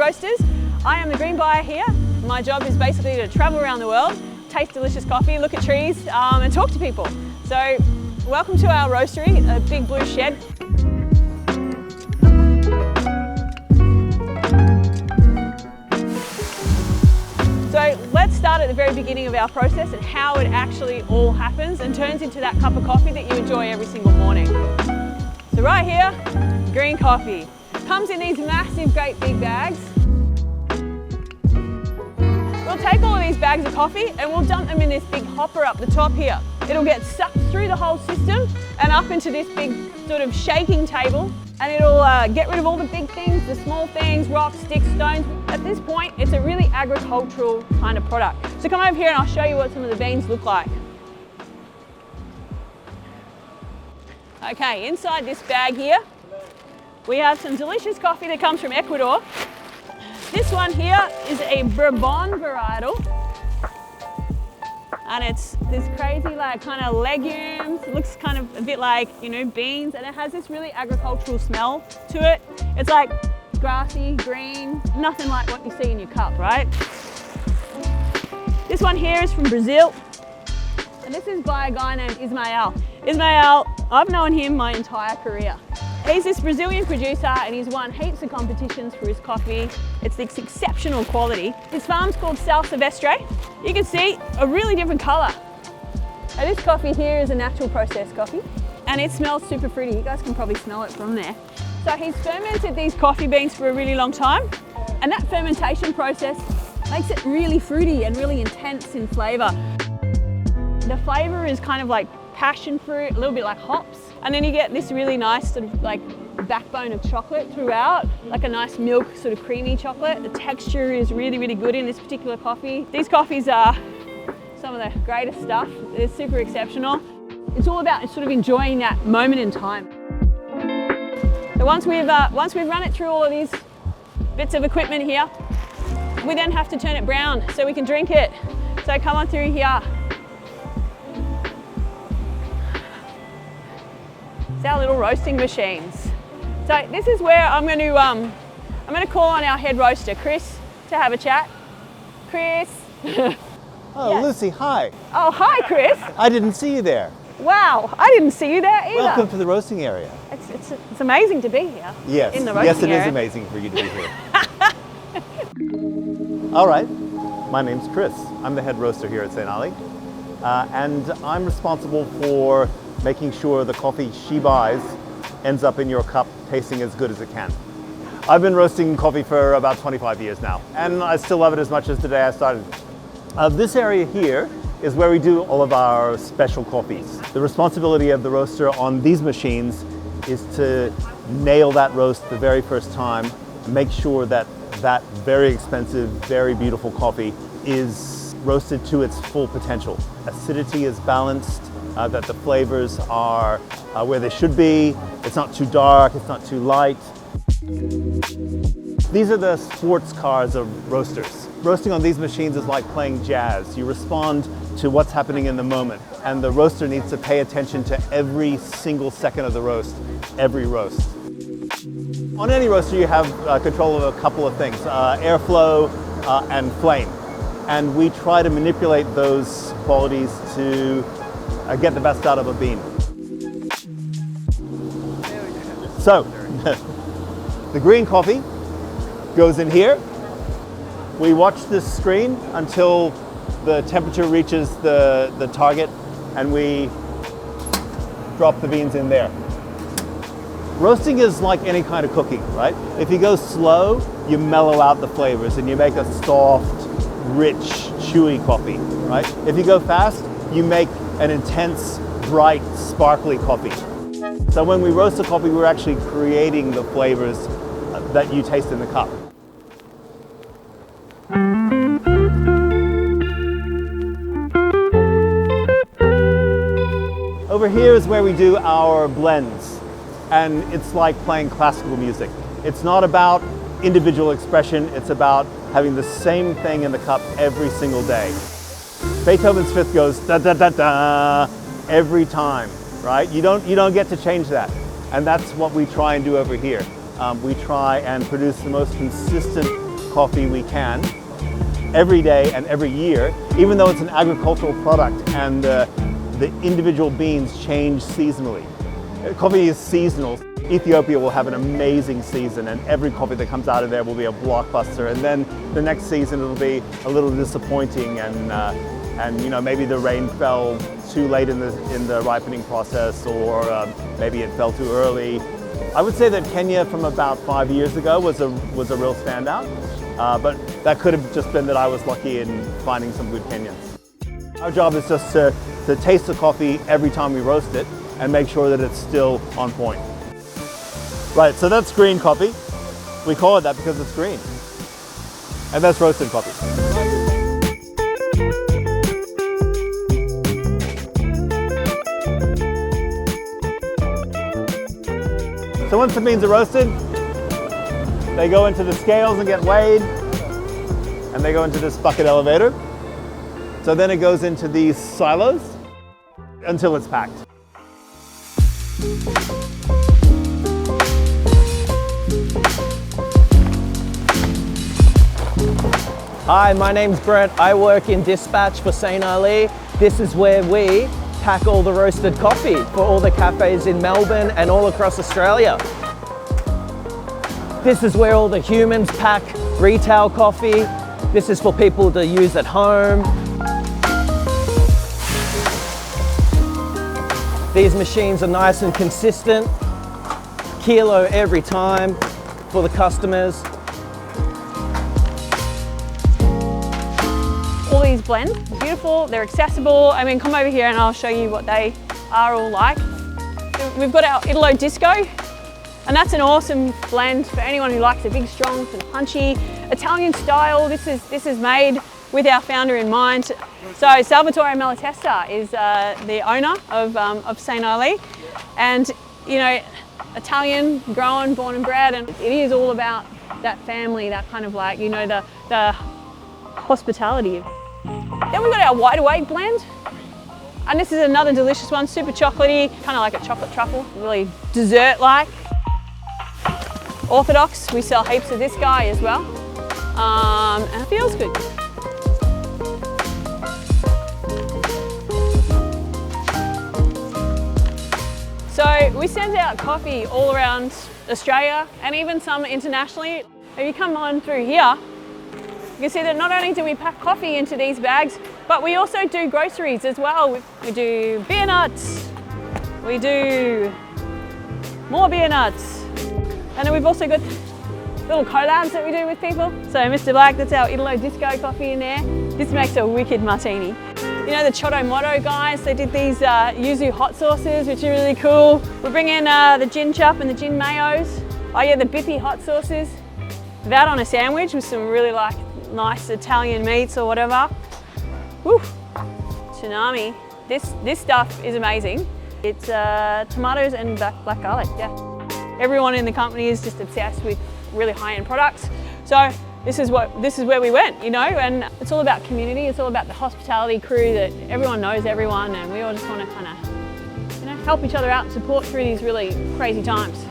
Roasters. I am the green buyer here. My job is basically to travel around the world, taste delicious coffee, look at trees, and talk to people. So, welcome to our roastery, a big blue shed. So let's start at the very beginning of our process and how it actually all happens and turns into that cup of coffee that you enjoy every single morning. So right here, green coffee. Comes in these massive, great big bags. We'll take all of these bags of coffee and we'll dump them in this big hopper up the top here. It'll get sucked through the whole system and up into this big sort of shaking table, and it'll get rid of all the big things, the small things, rocks, sticks, stones. At this point, it's a really agricultural kind of product. So come over here and I'll show you what some of the beans look like. Okay, inside this bag here, we have some delicious coffee that comes from Ecuador. This one here is a Bourbon varietal. And it's this crazy like kind of legumes. It looks kind of a bit like, you know, beans, and it has this really agricultural smell to it. It's like grassy, green, nothing like what you see in your cup, right? This one here is from Brazil, and this is by a guy named Ismael. Ismael, I've known him my entire career. He's this Brazilian producer and he's won heaps of competitions for his coffee. It's this exceptional quality. His farm's called Sal Silvestre. You can see a really different color. And this coffee here is a natural processed coffee and it smells super fruity. You guys can probably smell it from there. So he's fermented these coffee beans for a really long time, and that fermentation process makes it really fruity and really intense in flavor. The flavor is kind of like passion fruit, a little bit like hops. And then you get this really nice sort of like backbone of chocolate throughout, like a nice milk sort of creamy chocolate. The texture is really, really good in this particular coffee. These coffees are some of the greatest stuff. They're super exceptional. It's all about sort of enjoying that moment in time. So once we've run it through all of these bits of equipment here, we then have to turn it brown so we can drink it. So come on through here. It's our little roasting machines. So this is where I'm going to call on our head roaster, Chris, to have a chat. Chris. Oh, yes. Lucy, hi. Oh, hi, Chris. I didn't see you there. Wow, I didn't see you there either. Welcome to the roasting area. It's amazing to be here. Yes, in the roasting area. Yes, it is amazing for you to be here. All right, my name's Chris. I'm the head roaster here at St. Ali, and I'm responsible for making sure the coffee she buys ends up in your cup tasting as good as it can. I've been roasting coffee for about 25 years now, and I still love it as much as the day I started. This area here is where we do all of our special coffees. The responsibility of the roaster on these machines is to nail that roast the very first time, make sure that that very expensive, very beautiful coffee is roasted to its full potential. Acidity is balanced, that the flavors are where they should be. It's not too dark, it's not too light. These are the sports cars of roasters. Roasting on these machines is like playing jazz. You respond to what's happening in the moment, and the roaster needs to pay attention to every single second of the roast, every roast. On any roaster you have control of a couple of things, airflow and flame. And we try to manipulate those qualities to get the best out of a bean. So, the green coffee goes in here. We watch this screen until the temperature reaches the target, and we drop the beans in there. Roasting is like any kind of cooking, right? If you go slow, you mellow out the flavors and you make a soft, rich, chewy coffee, right? If you go fast, you make an intense, bright, sparkly coffee. So when we roast the coffee, we're actually creating the flavors that you taste in the cup. Over here is where we do our blends, and it's like playing classical music. It's not about individual expression, it's about having the same thing in the cup every single day. Beethoven's Fifth goes da da da da every time, right? You don't get to change that, and that's what we try and do over here. We try and produce the most consistent coffee we can every day and every year, even though it's an agricultural product and the individual beans change seasonally. Coffee is seasonal. Ethiopia will have an amazing season and every coffee that comes out of there will be a blockbuster, and then the next season it'll be a little disappointing and you know, maybe the rain fell too late in the ripening process, or maybe it fell too early. I would say that Kenya from about 5 years ago was a real standout, but that could have just been that I was lucky in finding some good Kenyans. Our job is just to taste the coffee every time we roast it and make sure that it's still on point. Right, so that's green coffee. We call it that because it's green. And that's roasted coffee. So once the beans are roasted, they go into the scales and get weighed, and they go into this bucket elevator. So then it goes into these silos until it's packed. Hi, my name's Brent. I work in dispatch for St. Ali. This is where we pack all the roasted coffee for all the cafes in Melbourne and all across Australia. This is where all the humans pack retail coffee. This is for people to use at home. These machines are nice and consistent, kilo every time for the customers. All these blends, beautiful, they're accessible. I mean, come over here and I'll show you what they are all like. We've got our Italo Disco, and that's an awesome blend for anyone who likes a big, strong, and punchy Italian style. This is made with our founder in mind. So Salvatore Malatesta is the owner of St. Ali, and you know, Italian, grown, born and bred, and it is all about that family, that kind of like, you know, the hospitality. Then we've got our Wide Awake blend, and this is another delicious one, super chocolatey, kind of like a chocolate truffle, really dessert-like. Orthodox, we sell heaps of this guy as well, and it feels good. So we send out coffee all around Australia and even some internationally. If you come on through here, you can see that not only do we pack coffee into these bags, but we also do groceries as well. We do beer nuts, we do more beer nuts, and then we've also got little collabs that we do with people. So Mr. Black, that's our Italo Disco coffee in there. This makes a wicked martini. You know the Chotto Motto guys, they did these yuzu hot sauces, which are really cool. We bring in the gin chup and the gin mayos. Oh yeah, the Bippy hot sauces. That on a sandwich with some really like nice Italian meats or whatever. Woo! Tsunami. This stuff is amazing. It's tomatoes and black garlic, yeah. Everyone in the company is just obsessed with really high-end products. So this is where we went, you know, and it's all about community. It's all about the hospitality crew that everyone knows everyone, and we all just want to kind of, you know, help each other out and support through these really crazy times.